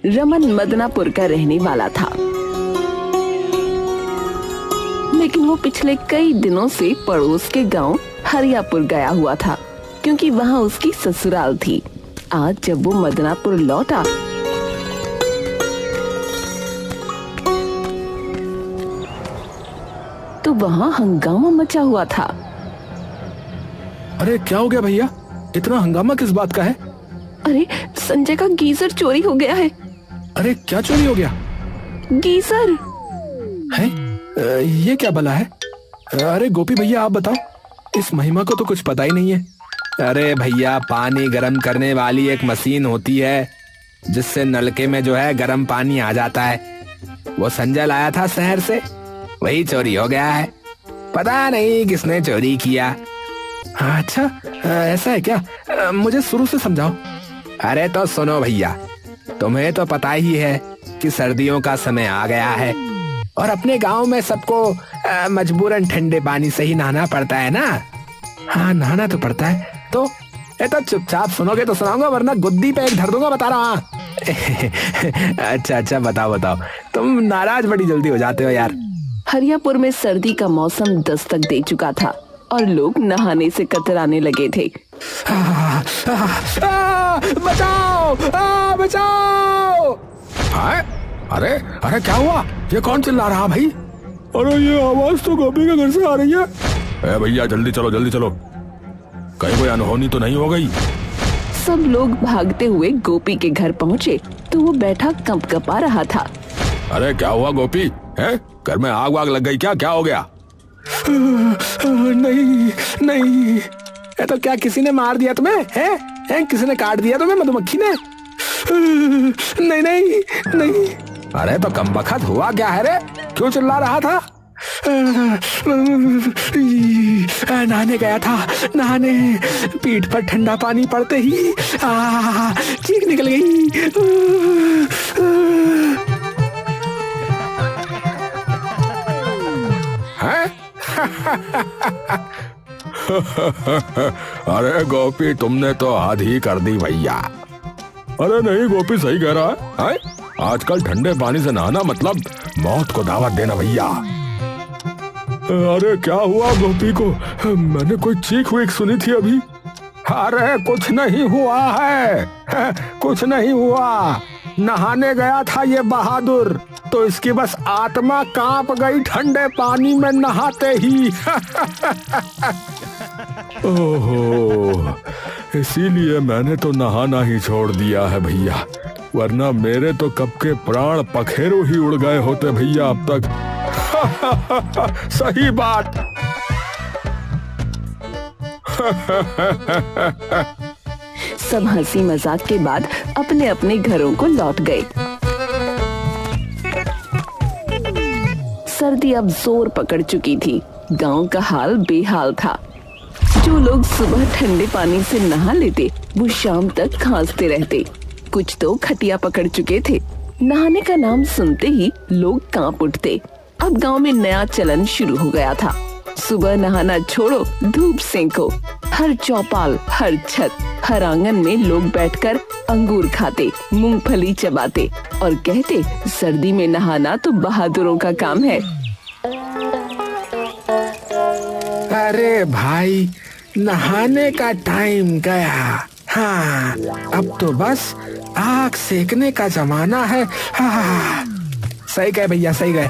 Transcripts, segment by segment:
रमन मदनापुर का रहने वाला था, लेकिन वो पिछले कई दिनों से पड़ोस के गांव हरियापुर गया हुआ था, क्योंकि वहां उसकी ससुराल थी। आज जब वो मदनापुर लौटा तो वहां हंगामा मचा हुआ था। अरे क्या हो गया भैया, इतना हंगामा किस बात का है? अरे संजय का गीजर चोरी हो गया है। अरे क्या चोरी हो गया? गीजर है? ये क्या भला है? अरे गोपी भैया आप बताओ, इस महिमा को तो कुछ पता ही नहीं है। अरे भैया, पानी गर्म करने वाली एक मशीन होती है जिससे नलके में जो है गर्म पानी आ जाता है। वो संजय लाया था शहर से, वही चोरी हो गया है। पता नहीं किसने चोरी किया। अच्छा ऐसा है क्या? मुझे शुरू से समझाओ। अरे तो सुनो भैया, तुम्हें तो पता ही है कि सर्दियों का समय आ गया है और अपने गांव में सबको मजबूरन ठंडे पानी से ही नहाना पड़ता है ना। हाँ नहाना तो पड़ता है। तो चुपचाप सुनोगे तो सुनाऊंगा, वरना गुद्दी पे एक धर दूंगा, बता रहा। अच्छा बताओ। तुम नाराज बड़ी जल्दी हो जाते हो यार। हरियापुर में सर्दी का मौसम दस्तक दे चुका था और लोग नहाने से कतराने लगे थे। बचाओ! अरे क्या हुआ? ये कौन चिल्ला रहा भाई? अरे ये आवाज तो गोपी के घर से आ रही है। ए भैया जल्दी चलो, कहीं कोई अनहोनी तो नहीं हो गई? सब लोग भागते हुए गोपी के घर पहुँचे तो वो बैठा कंपकपा रहा था। अरे क्या हुआ गोपी? है घर में आग वाग लग गई क्या हो गया? नहीं। तो क्या किसी ने मार दिया तुम्हें? हैं? किसी ने काट दिया तुम्हें मधुमक्खी ने? नहीं। अरे तो कम बखत हुआ क्या है रे? क्यों चिल्ला रहा था? नहाने गया था, पीठ पर ठंडा पानी पड़ते ही चीख निकल गई। अरे गोपी तुमने तो हद ही कर दी भैया। अरे नहीं गोपी सही कह रहा है? आजकल ठंडे पानी से नहाना मतलब मौत को दावत देना भैया। अरे क्या हुआ गोपी को? मैंने कोई चीख वीख सुनी थी अभी। अरे कुछ नहीं हुआ है, कुछ नहीं हुआ। नहाने गया था ये बहादुर, तो इसकी बस आत्मा कांप गई ठंडे पानी में नहाते ही। ओहो, इसीलिए मैंने तो नहाना ही छोड़ दिया है भैया, वरना मेरे तो कब के प्राण पखेरु ही उड़ गए होते भैया अब तक। सही बात। सब हंसी मजाक के बाद अपने अपने घरों को लौट गए। सर्दी अब जोर पकड़ चुकी थी। गांव का हाल बेहाल था। जो लोग सुबह ठंडे पानी से नहा लेते वो शाम तक खांसते रहते। कुछ तो खटिया पकड़ चुके थे। नहाने का नाम सुनते ही लोग कांप उठते। अब गांव में नया चलन शुरू हो गया था। सुबह नहाना छोड़ो, धूप सेंको। हर चौपाल, हर छत, हर आंगन में लोग बैठकर अंगूर खाते, मूंगफली चबाते और कहते सर्दी में नहाना तो बहादुरों का काम है। अरे भाई, नहाने का टाइम गया। हाँ, अब तो बस आग सेकने का जमाना है। हाँ, सही कहे भैया, सही कहे।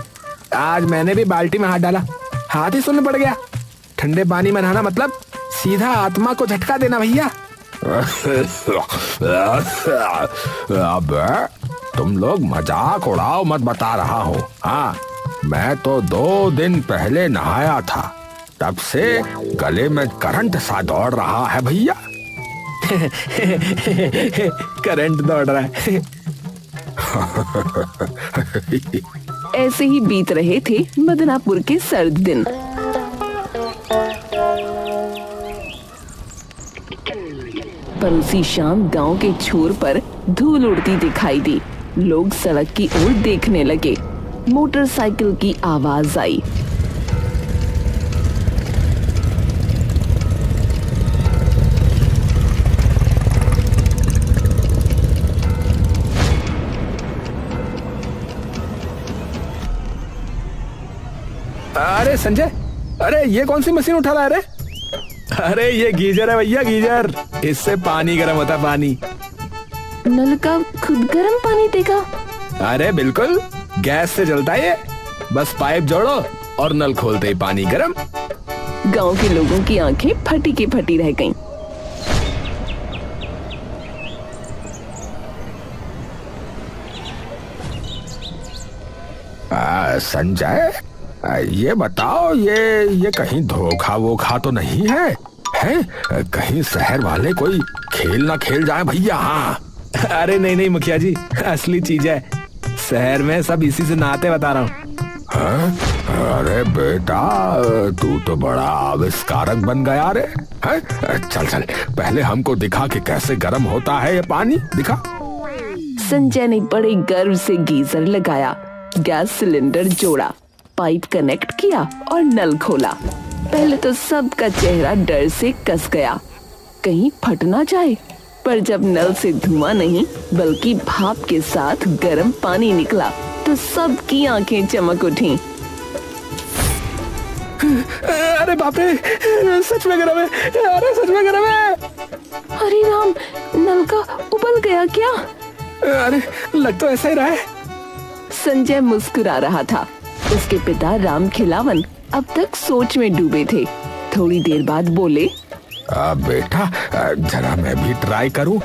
आज मैंने भी बाल्टी में हाथ डाला, हाथ ही सुन्न पड़ गया। ठंडे पानी में नहाना मतलब सीधा आत्मा को झटका देना भैया। अब तुम लोग मजाक उड़ाओ मत, बता रहा हूँ। हाँ, मैं तो 2 दिन पहले नहाया था, तब से गले में करंट सा दौड़ रहा है भैया। करंट दौड़ रहा है। ऐसे ही बीत रहे थे मदनापुर के सर्द दिन। पर उसी शाम गांव के छोर पर धूल उड़ती दिखाई दी। लोग सड़क की ओर देखने लगे। मोटरसाइकिल की आवाज आई। अरे संजय, अरे ये कौन सी मशीन उठा रहा है रे? अरे ये गीजर है भैया, गीजर। इससे पानी गर्म होता है, पानी। नल का खुद गर्म पानी देगा? अरे बिल्कुल, गैस से जलता है ये। बस पाइप जोड़ो और नल खोलते ही पानी गर्म। गांव के लोगों की आंखें फटी की फटी रह गईं। संजय, ये बताओ, ये कहीं धोखा वोखा तो नहीं है? हैं? कहीं शहर वाले कोई खेल ना खेल जाए भैया। हाँ। अरे नहीं नहीं मुखिया जी, असली चीज है। शहर में सब इसी से नहाते, बता रहा हूँ। अरे बेटा, तू तो बड़ा आविष्कारक बन गया रे। चल चल, पहले हमको दिखा कि कैसे गर्म होता है ये पानी, दिखा। संजय ने बड़े गर्व से गीजर लगाया, गैस सिलेंडर जोड़ा, पाइप कनेक्ट किया और नल खोला। पहले तो सबका चेहरा डर से कस गया, कहीं फट ना जाए। पर जब नल से धुआं नहीं बल्कि भाप के साथ गर्म पानी निकला तो सबकी आंखें चमक उठी। अरे बाप रे, सच में गर्म है। अरे सच में गर्म है। अरे राम, नल का उबल गया क्या? अरे लग तो ऐसा ही रहा है। संजय मुस्कुरा रहा था। उसके पिता राम खिलावन अब तक सोच में डूबे थे। थोड़ी देर बाद बोले, बेटा, जरा मैं भी ट्राई करूं।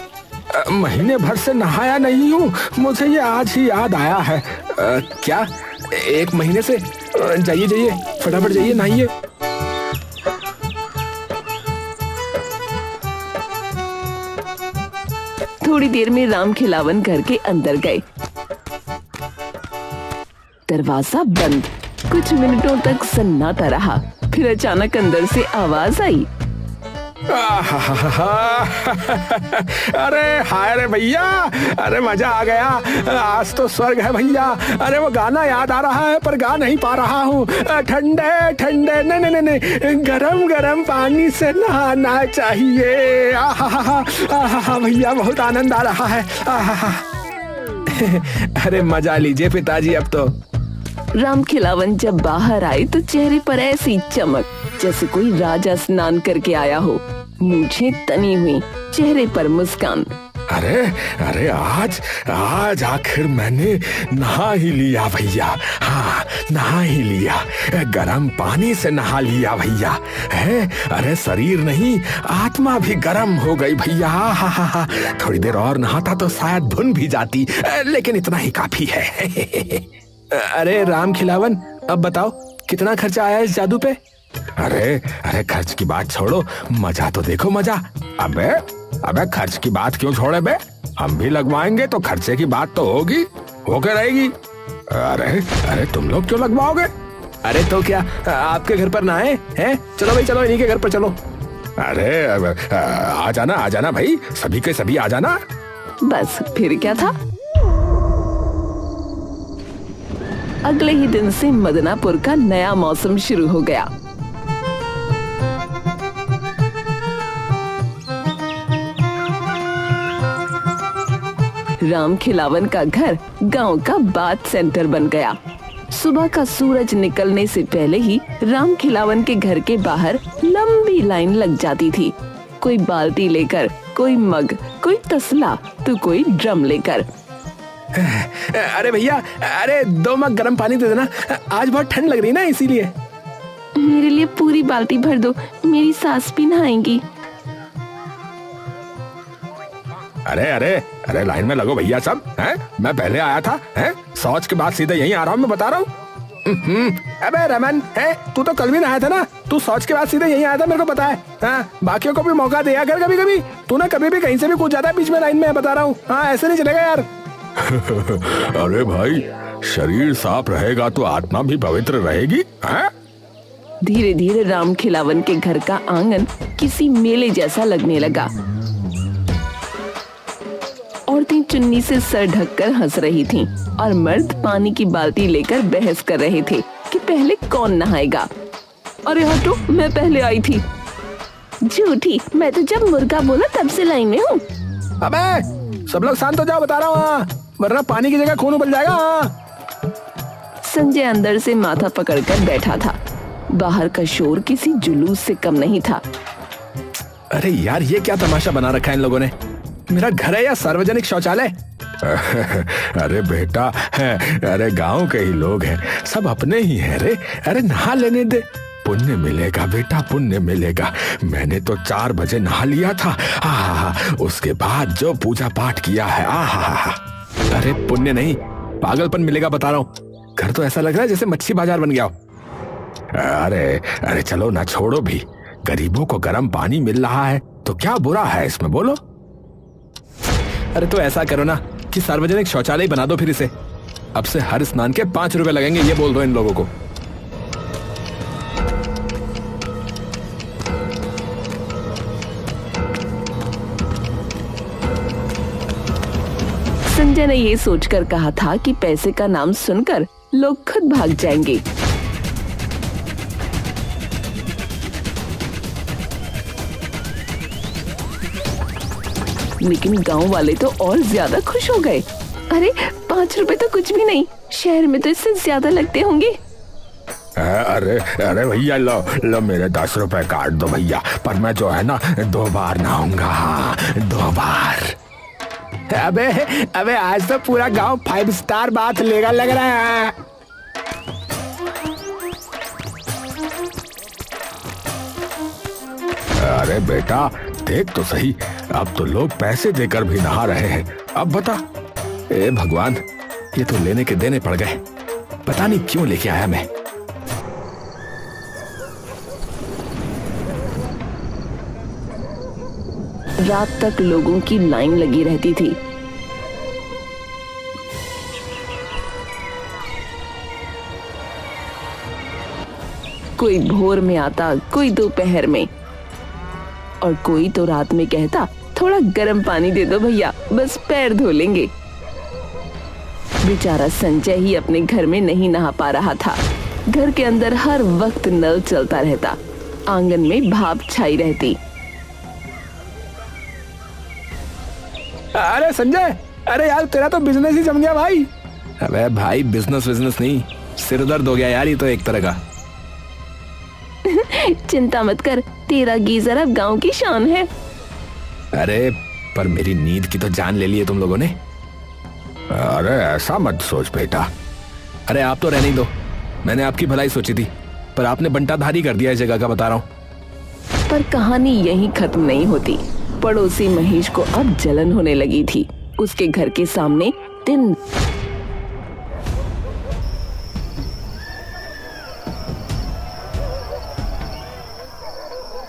महीने भर से नहाया नहीं हूँ, मुझे ये आज ही याद आया है। क्या 1 महीने से? जाइए जाइए, फटाफट जाइए, नहाइए। थोड़ी देर में राम खिलावन घर के अंदर गए। दरवाजा बंद। कुछ मिनटों तक सन्नाटा रहा, फिर अचानक अंदर से आवाज आई। अरे हाय रे भैया, अरे मजा आ गया। आज तो स्वर्ग है भैया। अरे वो गाना याद आ रहा है पर गा नहीं पा रहा हूँ। ठंडे ठंडे नहीं नहीं नहीं, गरम गरम पानी से नहाना चाहिए। आहा भैया, बहुत आनंद आ रहा है। अरे मजा लीजिए पिताजी अब तो। राम खिलावन जब बाहर आए तो चेहरे पर ऐसी चमक जैसे कोई राजा स्नान करके आया हो। मूंछें तनी हुई, चेहरे पर मुस्कान। अरे अरे आज आखिर मैंने नहा ही लिया भैया। हाँ, नहा ही लिया, गरम पानी से नहा लिया भैया। है, अरे शरीर नहीं आत्मा भी गरम हो गई भैया। हा। थोड़ी देर और नहाता तो शायद धुन भी जाती, लेकिन इतना ही काफी है। अरे राम खिलावन, अब बताओ कितना खर्चा आया इस जादू पे? अरे खर्च की बात छोड़ो, मजा तो देखो, मजा। अबे खर्च की बात क्यों छोड़े बे? हम भी लगवाएंगे तो खर्चे की बात तो होगी, होकर रहेगी। अरे तुम लोग क्यों लगवाओगे? अरे तो क्या आपके घर पर ना है? चलो भाई, चलो इन्हीं के घर पर चलो। अरे आ जाना भाई, सभी के सभी आ जाना। बस फिर क्या था। अगले ही दिन से मदनापुर का नया मौसम शुरू हो गया। राम खिलावन का घर गांव का बात सेंटर बन गया। सुबह का सूरज निकलने से पहले ही राम खिलावन के घर के बाहर लंबी लाइन लग जाती थी। कोई बाल्टी लेकर, कोई मग, कोई तसला तो कोई ड्रम लेकर। अरे भैया, अरे 2 मग गर्म पानी दे देना, आज बहुत ठंड लग रही ना, इसीलिए। मेरे लिए पूरी बाल्टी भर दो, मेरी सास भी नहाएंगी। अरे लाइन में लगो भैया सब। हैं? मैं पहले आया था, हैं? शौच के बाद सीधे यहीं आ रहा हूँ, मैं बता रहा हूँ। अबे रमन, तू तो कल भी नहाया था ना, तू शौच के बाद सीधे यहीं आया था, मेरे को पता है। हाँ, बाकियों को भी मौका दिया कर कभी कभी। तू ना कभी भी कहीं से भी कूद जाता है बीच में लाइन में, बता रहा हूँ। हाँ, ऐसे नहीं चलेगा यार। अरे भाई, शरीर साफ रहेगा तो आत्मा भी पवित्र रहेगी। धीरे धीरे राम खिलावन के घर का आंगन किसी मेले जैसा लगने लगा। औरतें चुन्नी से सर ढककर हंस रही थीं और मर्द पानी की बाल्टी लेकर बहस कर रहे थे कि पहले कौन नहाएगा। अरे हटो, मैं पहले आई थी। झूठी, मैं तो जब मुर्गा बोला तब से लाइन में हूँ। अबे सब लोग शांत हो जाओ, बता रहा हूँ, वरना पानी की जगह खून उबल जाएगा। संजय अंदर से माथा पकड़कर बैठा था। बाहर का शोर किसी जुलूस से कम नहीं था। अरे यार, ये क्या तमाशा बना रखा है इन लोगों ने? मेरा घर है या सार्वजनिक शौचालय? अरे बेटा है, अरे गांव के ही लोग हैं, सब अपने ही हैं रे। अरे नहा लेने दे। पुण्य मिलेगा बेटा, पुण्य मिलेगा। मैंने तो 4 बजे नहा लिया था। उसके बाद जो पूजा पाठ किया है, अरे पुण्य नहीं, पागलपन मिलेगा बता रहा हूँ। घर तो ऐसा लग रहा है जैसे मच्छी बाजार बन गया हो। अरे चलो ना, छोड़ो भी। गरीबों को गर्म पानी मिल रहा है तो क्या बुरा है इसमें, बोलो। अरे तो ऐसा करो ना कि सार्वजनिक शौचालय बना दो फिर इसे। अब से हर स्नान के 5 रुपए लगेंगे, ये बोल दो इन लोगों को। संजय ने ये सोचकर कहा था कि पैसे का नाम सुनकर लोग खुद भाग जाएंगे। लेकिन गांव वाले तो और ज्यादा खुश हो गए। अरे 5 रुपए तो कुछ भी नहीं, शहर में तो इससे ज्यादा लगते होंगे। अरे भैया, लो मेरे 10 रुपए काट दो भैया, पर मैं जो है ना 2 बार नहाऊंगा। 2 बार। अबे आज तो पूरा गांव 5 स्टार बाथ लेगा लग रहा है। अरे बेटा देख तो सही, अब तो लोग पैसे देकर भी नहा रहे हैं। अब बता। ए भगवान, ये तो लेने के देने पड़ गए। पता नहीं क्यों लेके आया मैं। रात तक लोगों की लाइन लगी रहती थी। कोई भोर में आता, कोई दोपहर में, और कोई तो रात में कहता थोड़ा गर्म पानी दे दो भैया, बस पैर धो लेंगे। बेचारा संजय ही अपने घर में नहीं नहा पा रहा था। घर के अंदर हर वक्त नल चलता रहता, आंगन में भाप छाई रहती। अरे संजय, अरे यार तेरा तो बिजनेस ही जम गया भाई। अबे भाई, बिजनेस नहीं, सिर दर्द हो गया यार, ये तो एक तरह का। चिंता मत कर, तेरा गीजर अब गांव की शान है। अरे पर मेरी नींद की तो जान ले ली है तुम लोगों ने। अरे ऐसा मत सोच बेटा। अरे आप तो रहने ही दो, मैंने आपकी भलाई सोची थी, पर आपने बंटाधारी कर दिया इस जगह का, बता रहा हूँ। पर कहानी यहीं खत्म नहीं होती। पड़ोसी महेश को अब जलन होने लगी थी। उसके घर के सामने दिन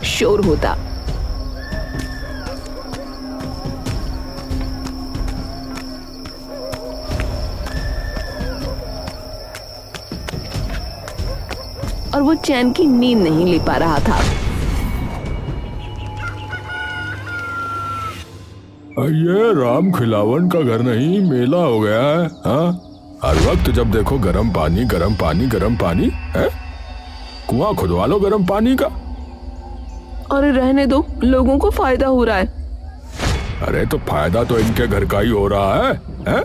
शोर होता। और वो चैन की नींद नहीं ले पा रहा था। ये राम खिलावन का घर नहीं, मेला हो गया है। हाँ, हर वक्त जब देखो गर्म पानी गर्म पानी गर्म पानी है। कुआं खुदवा लो गर्म पानी का। अरे रहने दो, लोगों को फायदा हो रहा है। अरे तो फायदा तो इनके घर का ही हो रहा है?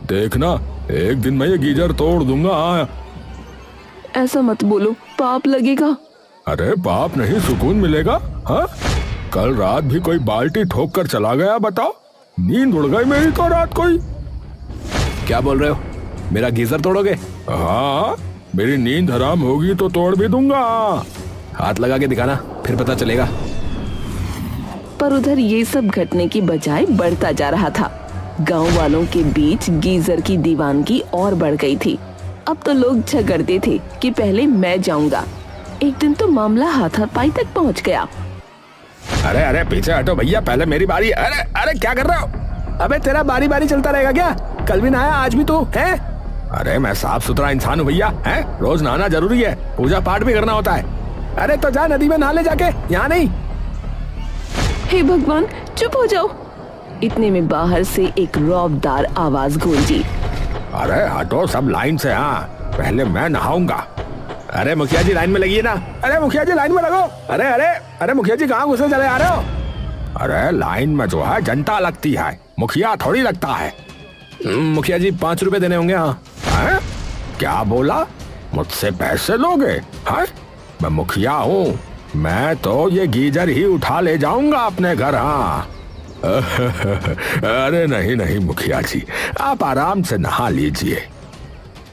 देखना, एक दिन मैं ये गीजर तोड़ दूंगा। ऐसा मत बोलो, पाप लगेगा। अरे पाप नहीं, सुकून मिलेगा। हाँ, कल रात भी कोई बाल्टी ठोक कर चला गया, बताओ। नींद उड़ गई मेरी तो रात को ही। क्या बोल रहे हो, मेरा गीजर तोड़ोगे? हाँ, मेरी नींद हराम होगी तो तोड़ भी दूंगा। हाथ लगा के दिखाना, फिर पता चलेगा। पर उधर ये सब घटने की बजाय बढ़ता जा रहा था। गांव वालों के बीच गीजर की दीवानगी और बढ़ गई थी। अब तो लोग झगड़ते थे कि पहले मैं जाऊंगा। एक दिन तो मामला हाथापाई तक पहुंच गया। अरे पीछे हटो भैया, पहले मेरी बारी। अरे क्या कर रहे हो? अबे तेरा बारी बारी चलता रहेगा क्या? कल भी नहाया, आज भी तू है? अरे मैं साफ सुथरा इंसान हूँ भैया, है? रोज नहाना जरूरी है, पूजा पाठ भी करना होता है। अरे तो जा नदी में नहा ले जाके, यहाँ नहीं। हे भगवान, चुप हो जाओ। इतने में बाहर से एक रौबदार आवाज गूंजी। अरे हटो सब लाइन से। हाँ, पहले मैं नहाऊंगा। अरे मुखिया जी लाइन में लगी है ना। अरे मुखिया जी लाइन में लगो। अरे मुखिया जी कहाँ घुसे चले आ रहे हो? अरे लाइन में जो है जनता लगती है, मुखिया थोड़ी लगता है। मुखिया जी 5 रुपए देने होंगे। हाँ। क्या बोला? मुझसे पैसे लोगे? हाँ, मैं मुखिया हूँ, मैं तो ये गीजर ही उठा ले जाऊंगा अपने घर। हाँ अरे नहीं नहीं मुखिया जी, आप आराम से नहा लीजिए।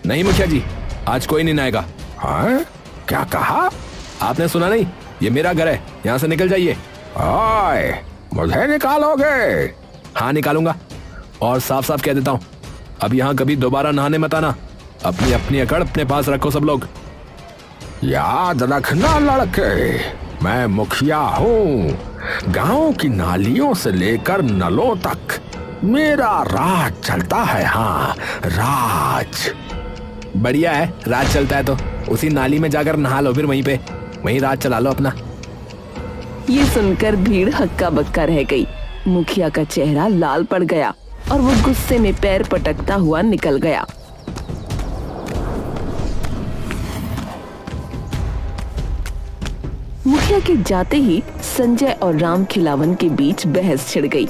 नहीं मुखिया जी, आज कोई नहीं नहाएगा। हाँ, क्या कहा? आपने सुना नहीं? ये मेरा घर है, यहाँ से निकल जाइए। ओए, मुझे निकालोगे? हाँ निकालूंगा, और साफ साफ कह देता हूँ, अब यहाँ कभी दोबारा नहाने मत आना। अपनी अपनी अकड़ अपने पास रखो सब लोग। याद रखना लड़के, मैं मुखिया हूँ। गांव की नालियों से लेकर नलों तक मेरा राज चलता है। हाँ, राज। बढ़िया है, राज चलता है तो उसी नाली में जाकर नहा लो, फिर वहीं राज चला लो अपना। ये सुनकर भीड़ हक्का बक्का रह गई। मुखिया का चेहरा लाल पड़ गया और वो गुस्से में पैर पटकता हुआ निकल गया। मुखिया के जाते ही संजय और राम खिलावन के बीच बहस छिड़ गई।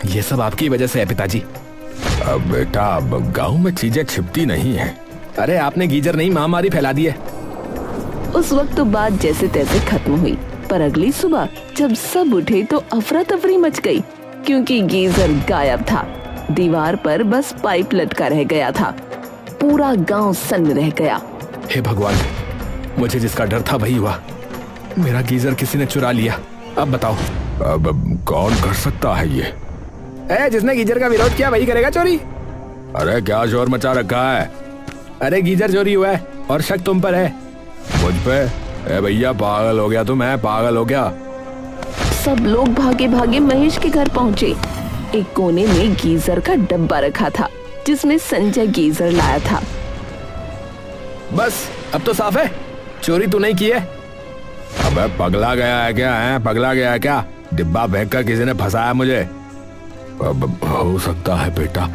ये सब आपकी वजह से है पिताजी। अब बेटा, अब गांव में चीजें छिपती नहीं है। अरे आपने गीजर नहीं महामारी फैला दी है। उस वक्त तो बात जैसे तैसे खत्म हुई, पर अगली सुबह जब सब उठे तो अफरा तफरी मच गई, क्योंकि गीजर गायब था। दीवार पर बस पाइप लटका रह गया था। पूरा गांव सन्न रह गया। हे भगवान, मुझे जिसका डर था वही हुआ। मेरा गीजर किसी ने चुरा लिया। अब बताओ, अब कौन कर सकता है ये? जिसने गीजर का विरोध किया वही करेगा चोरी। अरे क्या शोर मचा रखा है? अरे गीजर चोरी हुआ है और शक तुम पर है। मुझ पे? भैया पागल हो गया तू? मैं पागल हो गया? सब लोग भागे भागे महेश के घर पहुंचे। एक कोने में गीजर का डब्बा रखा था, जिसमें संजय गीजर लाया था। बस अब तो साफ है, चोरी तू नहीं की है। अबे पगला गया है क्या? है पगला गया है क्या? डिब्बा फेंक कर किसी ने फंसाया मुझे। अब हो सकता है बेटा,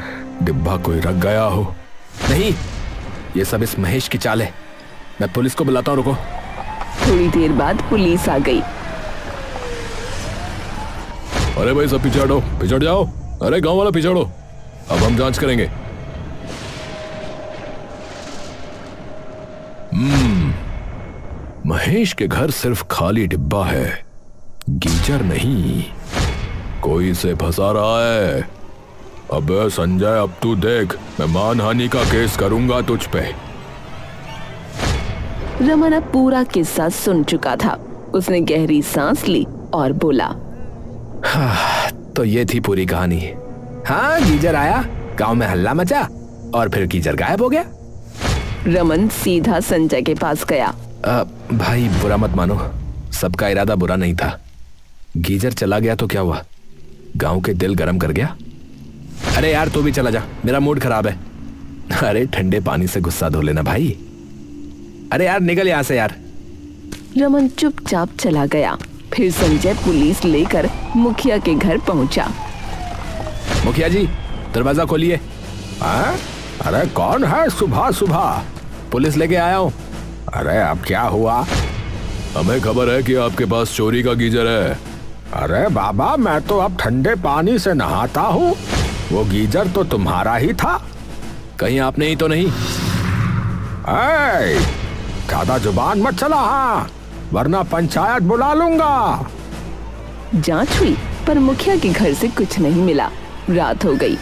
डिब्बा कोई रख गया हो। नहीं, ये सब इस महेश की चाल है। मैं पुलिस को बुलाता हूँ, रुको। थोड़ी देर बाद पुलिस आ गई। अरे भाई सब पीछे हटो, पिछड़ जाओ। अरे गांव वाला पिछड़ो, अब हम जांच करेंगे। महेश के घर सिर्फ खाली डिब्बा है, गीजर नहीं। कोई इसे फंसा रहा है। अबे संजय, अब तू देख, मैं मानहानि का केस करूंगा तुझ पे। रमन अब पूरा किस्सा सुन चुका था। उसने गहरी सांस ली और बोला, तो ये थी पूरी कहानी। हाँ, गीजर आया, गांव में हल्ला मचा और फिर गीजर गायब हो गया। रमन सीधा संजय के पास गया। भाई बुरा मत मानो, सबका इरादा बुरा नहीं था। गीजर चला गया तो क्या हुआ, गांव के दिल गरम कर गया। अरे यार तू भी चला जा, मेरा मूड खराब है। अरे ठंडे पानी से गुस्सा धो लेना भाई। अरे यार निकल यहाँ से यार। रमन चुपचाप चला गया। फिर संजय पुलिस लेकर मुखिया के घर पहुंचा। मुखिया जी, दरवाजा खोलिए। अरे कौन है सुबह सुबह? पुलिस लेके आया हूँ। अरे अब क्या हुआ? हमें खबर है कि आपके पास चोरी का गीजर है। अरे बाबा, मैं तो अब ठंडे पानी से नहाता हूँ। वो गीजर तो तुम्हारा ही था। कहीं आपने ही तो नहीं? ज्यादा जुबान मत चला, हाँ, वरना पंचायत बुला लूंगा। जांच हुई पर मुखिया के घर से कुछ नहीं मिला। रात हो गई।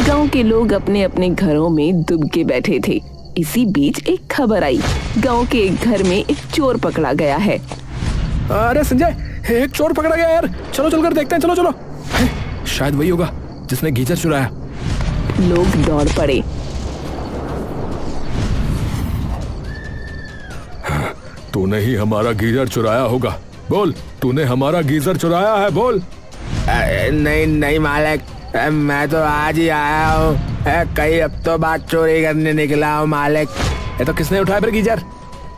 गांव के लोग अपने अपने घरों में दुबके बैठे थे। इसी बीच एक खबर आई, गांव के एक घर में एक चोर पकड़ा गया है। अरे संजय, एक चोर पकड़ा गया यार, चलो चलकर देखते हैं। चलो चलो। शायद वही होगा जिसने गीजर चुराया। लोग दौड़ पड़े। तूने ही हमारा गीजर चुराया होगा, बोल, तूने हमारा गीजर चुराया है, बोल। नहीं नहीं मालिक, मैं तो आज ही आया हूँ। कई हफ्तों बाद चोरी करने निकला हूँ मालिक। ये तो किसने उठाया फिर गीजर,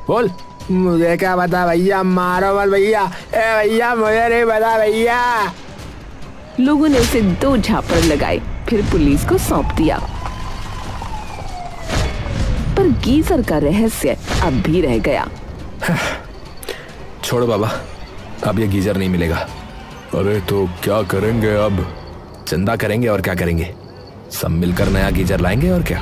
बोल। मुझे क्या पता भैया, मारो मत भैया। भैया मुझे नहीं पता भैया। लोगों ने उसे 2 झापड़ लगाए, फिर पुलिस को सौंप दिया। पर गीजर का रहस्य अब भी रह गया। छोड़ो बाबा, अब ये गीजर नहीं मिलेगा। अरे तो क्या करेंगे अब? चंदा करेंगे और क्या करेंगे, सब मिलकर नया गीजर लाएंगे और क्या।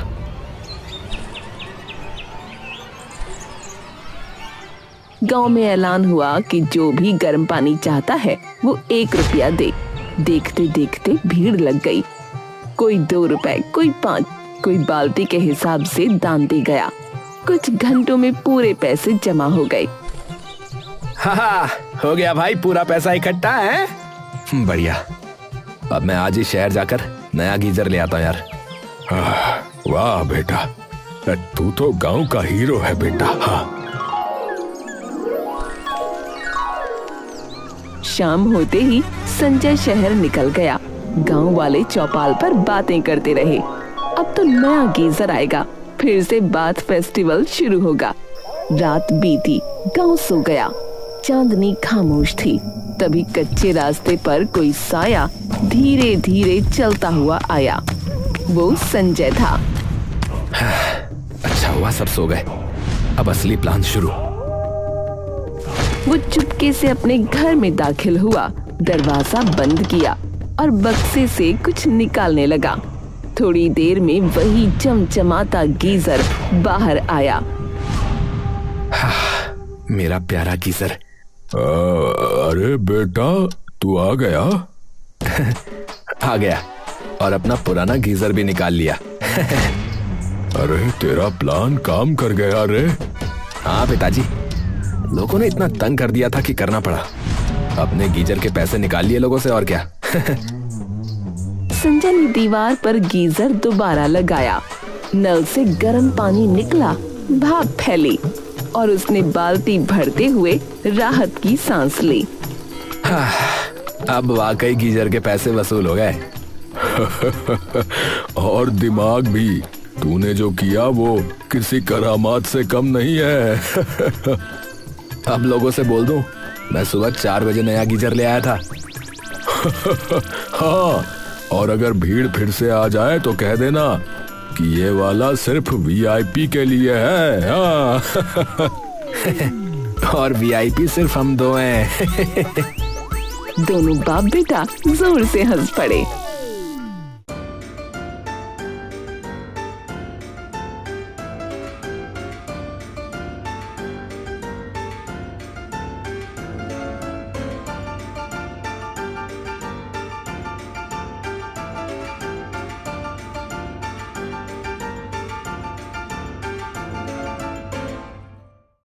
गांव में ऐलान हुआ कि जो भी गर्म पानी चाहता है वो 1 रुपया दे। देखते देखते भीड़ लग गई। कोई 2 रुपए, कोई 5, कोई बाल्टी के हिसाब से दान दे गया। कुछ घंटों में पूरे पैसे जमा हो गए। हाँ, हो गया भाई, पूरा पैसा इकट्ठा है। बढ़िया। अब मैं आज ही शहर जाकर नया गीजर ले आता हूँ यार। वाह बेटा, तू तो गांव का हीरो है बेटा। हाँ। शाम होते ही संजय शहर निकल गया। गांव वाले चौपाल पर बातें करते रहे। अब तो नया गीजर आएगा, फिर से बात फेस्टिवल शुरू होगा। रात बीती, गांव सो गया। चांदनी खामोश थी। तभी कच्चे रास्ते पर कोई साया धीरे धीरे चलता हुआ आया। वो संजय था। अच्छा हुआ सब सो गए, अब असली प्लान शुरू। वो चुपके से अपने घर में दाखिल हुआ, दरवाजा बंद किया और बक्से से कुछ निकालने लगा। थोड़ी देर में वही चमचमाता गीजर बाहर आया। मेरा प्यारा गीजर। अरे बेटा, तू आ गया? आ गया, और अपना पुराना गीजर भी निकाल लिया। अरे तेरा प्लान काम कर गया रे। हाँ पिताजी, लोगों ने इतना तंग कर दिया था कि करना पड़ा। अपने गीजर के पैसे निकाल लिए लोगों से, और क्या। संजय ने दीवार पर गीजर दोबारा लगाया। नल से गर्म पानी निकला, भाप फैली और उसने बाल्टी भरते हुए राहत की सांस ली। अब वाकई गीजर के पैसे वसूल हो गए। और दिमाग भी, तूने जो किया वो किसी करामात से कम नहीं है। अब लोगों से बोल दूं, मैं सुबह 4 बजे नया गीजर ले आया था। हाँ, और अगर भीड़ फिर से आ जाए तो कह देना कि ये वाला सिर्फ वीआईपी के लिए है। हाँ। और वीआईपी सिर्फ हम 2 हैं। दोनों बाप बेटा जोर से हंस पड़े।